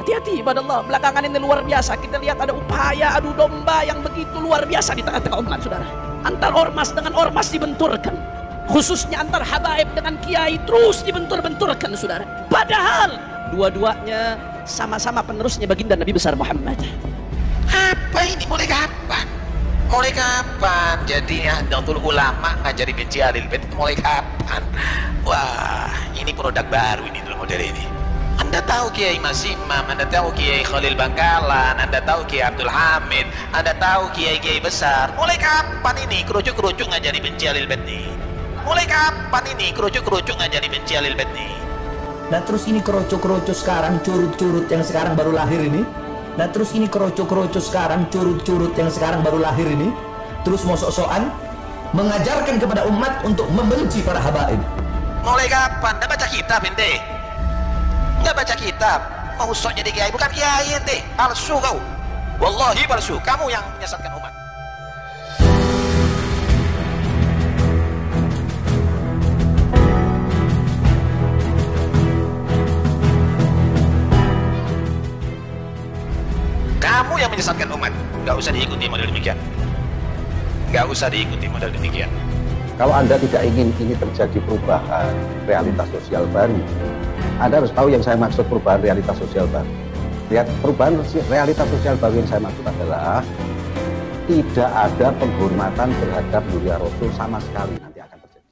Hati-hati ibadah Allah, belakangan ini luar biasa. Kita lihat ada upaya adu domba yang begitu luar biasa di tengah-tengah umat, saudara. Antar ormas dengan ormas dibenturkan, khususnya antar habaib dengan kiai terus dibentur-benturkan, saudara. Padahal dua-duanya sama-sama penerusnya baginda Nabi besar Muhammad. Apa ini? Mulai kapan? Mulai kapan? Jadi Nahdlatul Ulama ngajari benci Ahlul Bait, mulai kapan? Wah, ini produk baru ini dalam model ini. Anda tahu Kiai Mas Imam, Anda tahu Kiai Khalil Bangkalan, Anda tahu Kiai Abdul Hamid, Anda tahu Kiai-Kiai besar. Mulai kapan ini kerucuk-kerucuk ngajari benci Ahlul Bait nih? Mulai kapan ini kerucuk-kerucuk ngajari benci Ahlul Bait nih? Nah terus ini kerucuk-kerucuk sekarang, curut-curut yang sekarang baru lahir ini. Nah terus ini kerucuk-kerucuk sekarang, curut-curut yang sekarang baru lahir ini. Terus mau sok-sokan mengajarkan kepada umat untuk membenci para habaib. Mulai kapan? Nggak baca kitab ente? Nggak baca kitab? Mau sok jadi kiai? Bukan kiai ente, palsu kau. Wallahi palsu, kamu yang menyesatkan umat. Kamu yang menyesatkan umat. Nggak usah diikuti model demikian. Nggak usah diikuti model demikian. Kalau Anda tidak ingin ini terjadi perubahan realitas sosial baru, Anda harus tahu yang saya maksud perubahan realitas sosial baru. Lihat, perubahan realitas sosial baru yang saya maksud adalah tidak ada penghormatan terhadap mulia Rasul sama sekali nanti akan terjadi.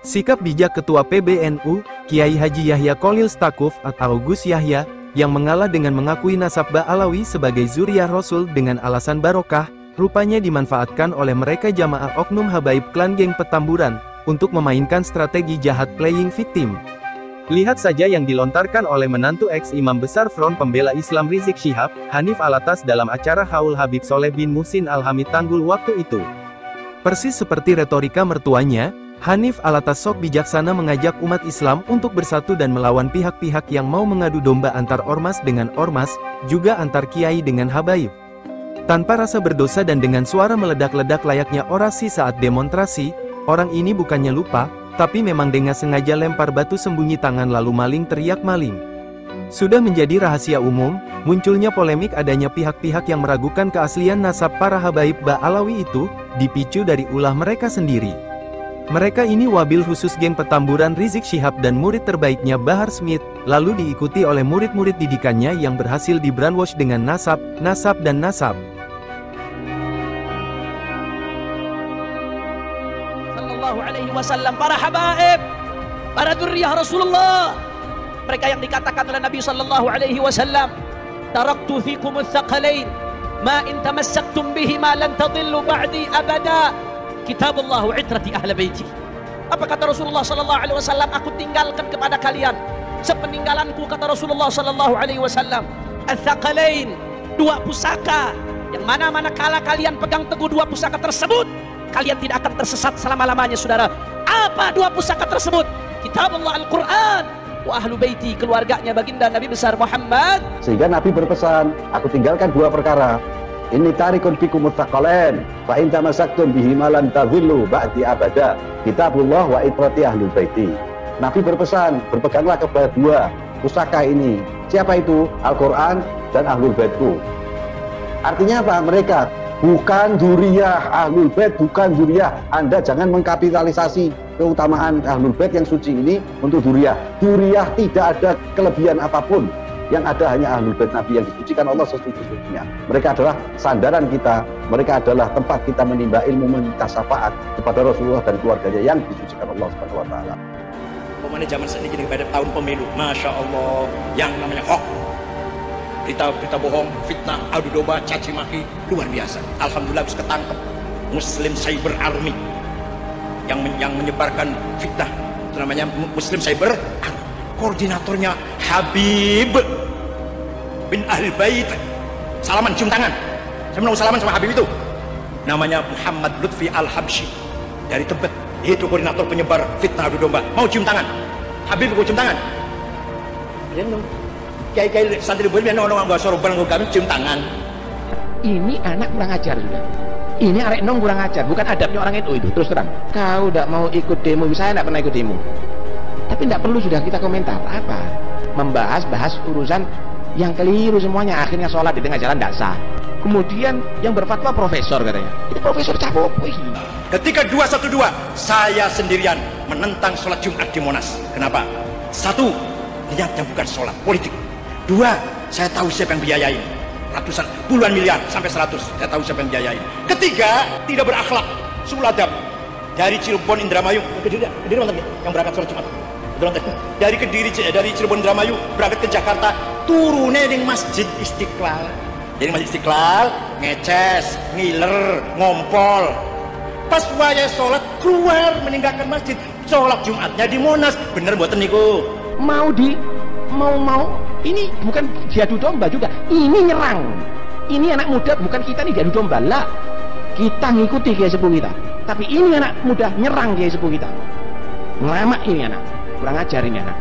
Sikap bijak Ketua PBNU, Kiai Haji Yahya Kholil Stakuf atau Gus Yahya, yang mengalah dengan mengakui nasab Ba'alawi sebagai zuriyah Rasul dengan alasan barokah, rupanya dimanfaatkan oleh mereka jamaah oknum habaib klan geng Petamburan, untuk memainkan strategi jahat playing victim. Lihat saja yang dilontarkan oleh menantu ex-imam besar Front Pembela Islam Rizik Syihab, Hanif Alatas dalam acara Haul Habib Soleh bin Muhsin Al-Hamid Tanggul waktu itu. Persis seperti retorika mertuanya, Hanif Alatas sok bijaksana mengajak umat Islam untuk bersatu dan melawan pihak-pihak yang mau mengadu domba antar ormas dengan ormas, juga antar kiai dengan habaib. Tanpa rasa berdosa dan dengan suara meledak-ledak layaknya orasi saat demonstrasi, orang ini bukannya lupa, tapi memang dengan sengaja lempar batu sembunyi tangan lalu maling teriak maling. Sudah menjadi rahasia umum, munculnya polemik adanya pihak-pihak yang meragukan keaslian nasab para habaib Ba'alawi itu, dipicu dari ulah mereka sendiri. Mereka ini wabil khusus geng Petamburan Rizik Syihab dan murid terbaiknya Bahar Smith, lalu diikuti oleh murid-murid didikannya yang berhasil di brainwash dengan nasab, dan nasab. Sallallahu alaihi wasallam, para habaib, para dzurriyyah Rasulullah, mereka yang dikatakan oleh Nabi sallallahu alaihi wasallam, taraktu fikumul thaqalain, ma in tamassaktum bihima lan tadillu ba'di abada. Kitabullah wa itrati ahli baiti. Apa kata Rasulullah sallallahu alaihi wasallam? Aku tinggalkan kepada kalian sepeninggalanku, kata Rasulullah sallallahu alaihi wasallam, al-thaqalain, dua pusaka, yang mana kala kalian pegang teguh dua pusaka tersebut, kalian tidak akan tersesat selama-lamanya, saudara. Apa dua pusaka tersebut? Kitabullah, Al-Quran, wa ahlu baiti, keluarganya baginda Nabi besar Muhammad. Sehingga Nabi berpesan, aku tinggalkan dua perkara. Ini tarikun fikumut thaqalain, fa in tamassaktum bihima lan tadhillu ba'di abada. Kitabullah wa itrati ahlul baiti. Nabi berpesan, berpeganglah kepada dua pusaka ini. Siapa itu? Al-Quran dan ahlul baitku. Artinya apa? Mereka bukan dzurriyyah ahlul bait, bukan dzurriyyah. Anda jangan mengkapitalisasi keutamaan ahlul bait yang suci ini untuk dzurriyyah. Dzurriyyah tidak ada kelebihan apapun. Yang ada hanya ahlul bait Nabi yang disucikan Allah sesuci-sucinya. Mereka adalah sandaran kita, mereka adalah tempat kita menimba ilmu, meminta syafaat kepada Rasulullah dan keluarganya yang disucikan Allah Subhanahu wa taala. Pemane zaman sedikit pada tahun pemilu, Masya Allah, yang namanya hoax, berita bohong, fitnah, adu domba, caci maki, luar biasa. Alhamdulillah bisa ketangkep Muslim Cyber Army yang menyebarkan fitnah, itu namanya Muslim Cyber Army. Koordinatornya Habib bin Ahlul Bait. Salaman, cium tangan. Saya mau salaman sama Habib itu. Namanya Muhammad Lutfi Al-Habsyi dari Tebet. Itu koordinator penyebar fitnah adu domba. Mau cium tangan? Habib mau cium tangan? Kiai-kiai santri boleh nong gak soroban kami cium tangan. Ini anak kurang ajar sudah. Ini arek nong kurang ajar, bukan adabnya orang itu terus terang. Kau tidak mau ikut demo, saya tidak pernah ikut demo. Tapi Tapi tidak perlu sudah kita komentar apa, bahas urusan yang keliru semuanya. Akhirnya sholat di tengah jalan tidak sah. Kemudian yang berfatwa profesor katanya. Ini profesor capok. Ketika 212 saya sendirian menentang sholat Jumat di Monas. Kenapa? 1, niatnya bukan sholat politik. 2, saya tahu siapa yang biayain. Ratusan, puluhan miliar sampai 100. Saya tahu siapa yang biayain. 3, tidak berakhlak, sul adab. Dari Cirebon Indramayu, Kediri yang berangkat sholat Jumat. Dari Cirebon Indramayu berangkat ke Jakarta, turunnya di Masjid Istiqlal. Jadi Masjid Istiqlal ngeces, ngiler, ngompol. Pas waya sholat keluar meninggalkan masjid, sholat Jumatnya di Monas. Bener buatan niku. Mau ini bukan diadu domba juga, ini nyerang. Ini anak muda, bukan kita nih diadu domba lah. Kita ngikuti kiai sepuh kita, tapi ini anak muda nyerang kiai sepuh kita. Ngelamak ini anak, kurang ajar ini anak.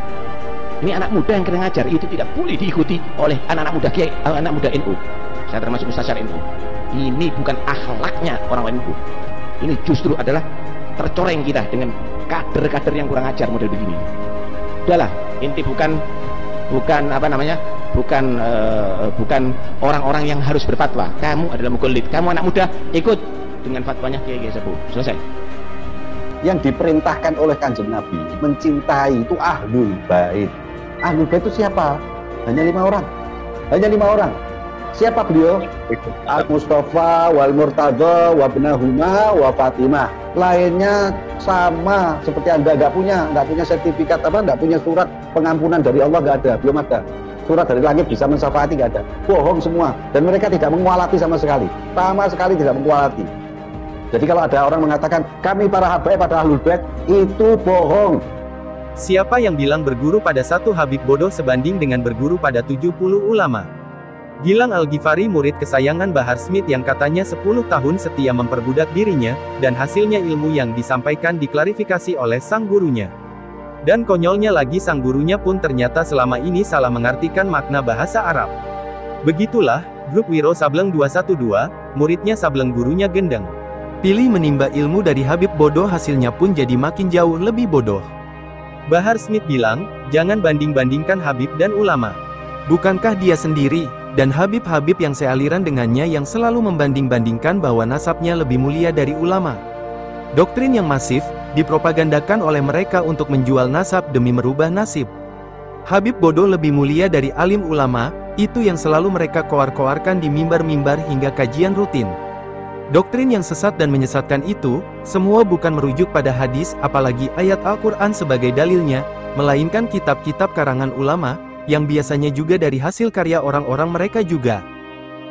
Ini anak muda yang kurang ajar, itu tidak boleh diikuti oleh anak-anak muda kiai, anak muda NU. Saya termasuk mustasyar NU. Ini bukan akhlaknya orang NU. Ini justru adalah tercoreng kita dengan kader-kader yang kurang ajar model begini. Udahlah, inti bukan orang-orang yang harus berfatwa. Kamu adalah mukallid, kamu anak muda, ikut dengan fatwanya kiai sepuh. Selesai. Yang diperintahkan oleh Kanjeng Nabi mencintai itu ahlul bait. Ahlul bait itu siapa? Hanya 5 orang. Hanya 5 orang. Siapa beliau? Al-Mustafa, wal Murtadha, wa ibnahuma, wa Fatimah. Lainnya sama seperti Anda nggak punya sertifikat nggak punya surat pengampunan dari Allah, nggak ada, belum ada. Surat dari langit bisa mensyafaati, nggak ada. Bohong semua. Dan mereka tidak mengualati sama sekali tidak mengualati. Jadi kalau ada orang mengatakan kami para habaib pada ahlul bait, itu bohong. Siapa yang bilang berguru pada satu Habib bodoh sebanding dengan berguru pada 70 ulama? Gilang Al-Ghifari, murid kesayangan Bahar Smith yang katanya 10 tahun setia memperbudak dirinya, dan hasilnya ilmu yang disampaikan diklarifikasi oleh sang gurunya. Dan konyolnya lagi, sang gurunya pun ternyata selama ini salah mengartikan makna bahasa Arab. Begitulah, grup Wiro Sableng 212, muridnya Sableng gurunya gendeng. Pilih menimba ilmu dari Habib bodoh, hasilnya pun jadi makin jauh lebih bodoh. Bahar Smith bilang, jangan banding-bandingkan Habib dan ulama. Bukankah dia sendiri, dan Habib-Habib yang sealiran dengannya yang selalu membanding-bandingkan bahwa nasabnya lebih mulia dari ulama? Doktrin yang masif, dipropagandakan oleh mereka untuk menjual nasab demi merubah nasib. Habib bodoh lebih mulia dari alim ulama, itu yang selalu mereka koar-koarkan di mimbar-mimbar hingga kajian rutin. Doktrin yang sesat dan menyesatkan itu, semua bukan merujuk pada hadis, apalagi ayat Al-Quran sebagai dalilnya, melainkan kitab-kitab karangan ulama, yang biasanya juga dari hasil karya orang-orang mereka juga.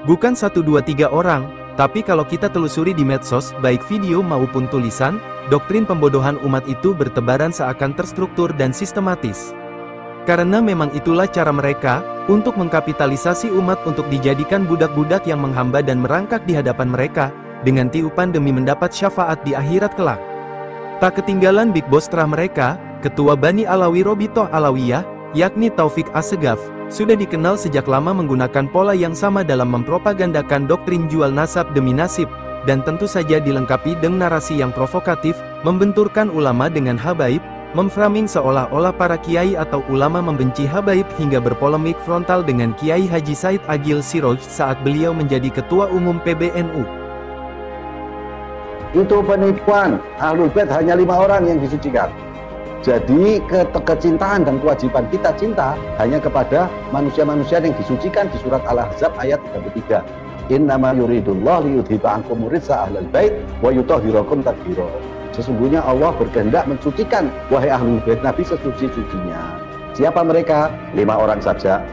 Bukan 1, 2, 3 orang, tapi kalau kita telusuri di medsos, baik video maupun tulisan, doktrin pembodohan umat itu bertebaran seakan terstruktur dan sistematis. Karena memang itulah cara mereka, untuk mengkapitalisasi umat untuk dijadikan budak-budak yang menghamba dan merangkak di hadapan mereka, dengan tiupan demi mendapat syafaat di akhirat kelak. Tak ketinggalan Big Boss terah mereka, Ketua Bani Alawi Robitoh Alawiyah, yakni Taufik Assegaf, sudah dikenal sejak lama menggunakan pola yang sama dalam mempropagandakan doktrin jual nasab demi nasib, dan tentu saja dilengkapi dengan narasi yang provokatif, membenturkan ulama dengan habaib, memframing seolah-olah para kiai atau ulama membenci habaib hingga berpolemik frontal dengan Kiai Haji Said Agil Siroj saat beliau menjadi Ketua Umum PBNU. Itu penipuan. Ahlul bait hanya 5 orang yang disucikan. Jadi kecintaan dan kewajiban kita cinta hanya kepada manusia-manusia yang disucikan di surat Al-Ahzab ayat 33. Innama yuridullah liyudhiba ankum rijsa ahlal bait wa yutahhirakum tathira. Sesungguhnya Allah berkehendak mensucikan wahai ahlul bait Nabi sesuci-sucinya. Siapa mereka? 5 orang saja.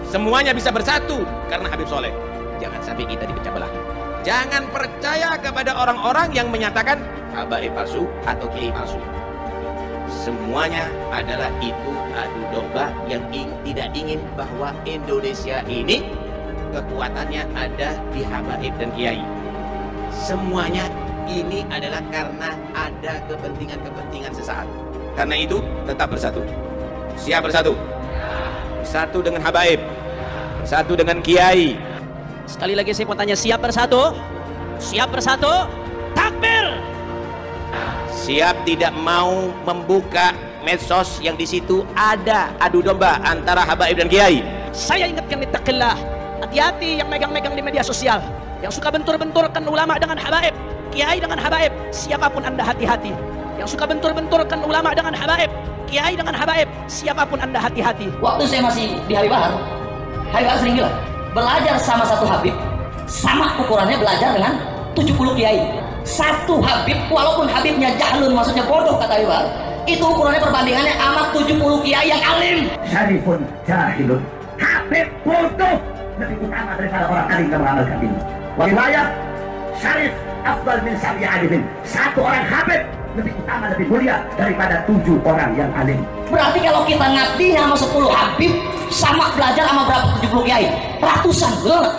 Semuanya bisa bersatu karena Habib Soleh. Jangan sampai kita dipecah belah. Jangan percaya kepada orang-orang yang menyatakan habaib palsu atau kiai palsu. Semuanya adalah itu adu domba yang tidak ingin bahwa Indonesia ini kekuatannya ada di habaib dan kiai. Semuanya ini adalah karena ada kepentingan-kepentingan sesaat. Karena itu tetap bersatu. Siap bersatu? Bersatu dengan habaib, bersatu dengan kiai. Sekali lagi saya mau tanya, siap bersatu? Siap bersatu? Takbir! Siap tidak mau membuka medsos yang di situ ada adu domba antara habaib dan kiai. Saya ingatkan ittaqillah. Hati-hati yang megang-megang di media sosial, yang suka bentur-benturkan ulama dengan habaib, kiai dengan habaib. Siapapun Anda hati-hati. Yang suka bentur-benturkan ulama dengan habaib, kiai dengan habaib, siapapun Anda hati-hati. Waktu saya masih di Habib Bahar sering bilang, belajar sama satu habib sama ukurannya belajar dengan 70 kiai. Satu habib, walaupun habibnya jahlun, maksudnya bodoh kata Habib Bahar, itu ukurannya perbandingannya amat 70 kiai yang alim. Syarifun jahilun, habib bodoh lebih utama daripada orang alim yang mengamalkan ini. Riwayat syarif afdal min sabi alimin, satu orang habib lebih utama, lebih mulia daripada 7 orang yang alim. Berarti kalau kita ngabdi sama 10 habib sama belajar sama berapa 70 kiai, ratusan, betul nggak?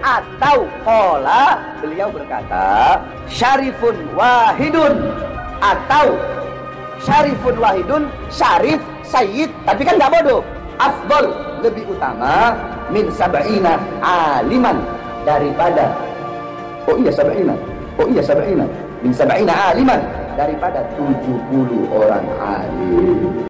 Atau kola, beliau berkata syarifun wahidun, atau syarifun wahidun, syarif sayyid, tapi kan nggak bodoh. Afdol, lebih utama, min sab'ina aliman, daripada sab'ina min sab'ina aliman, daripada 70 orang alim.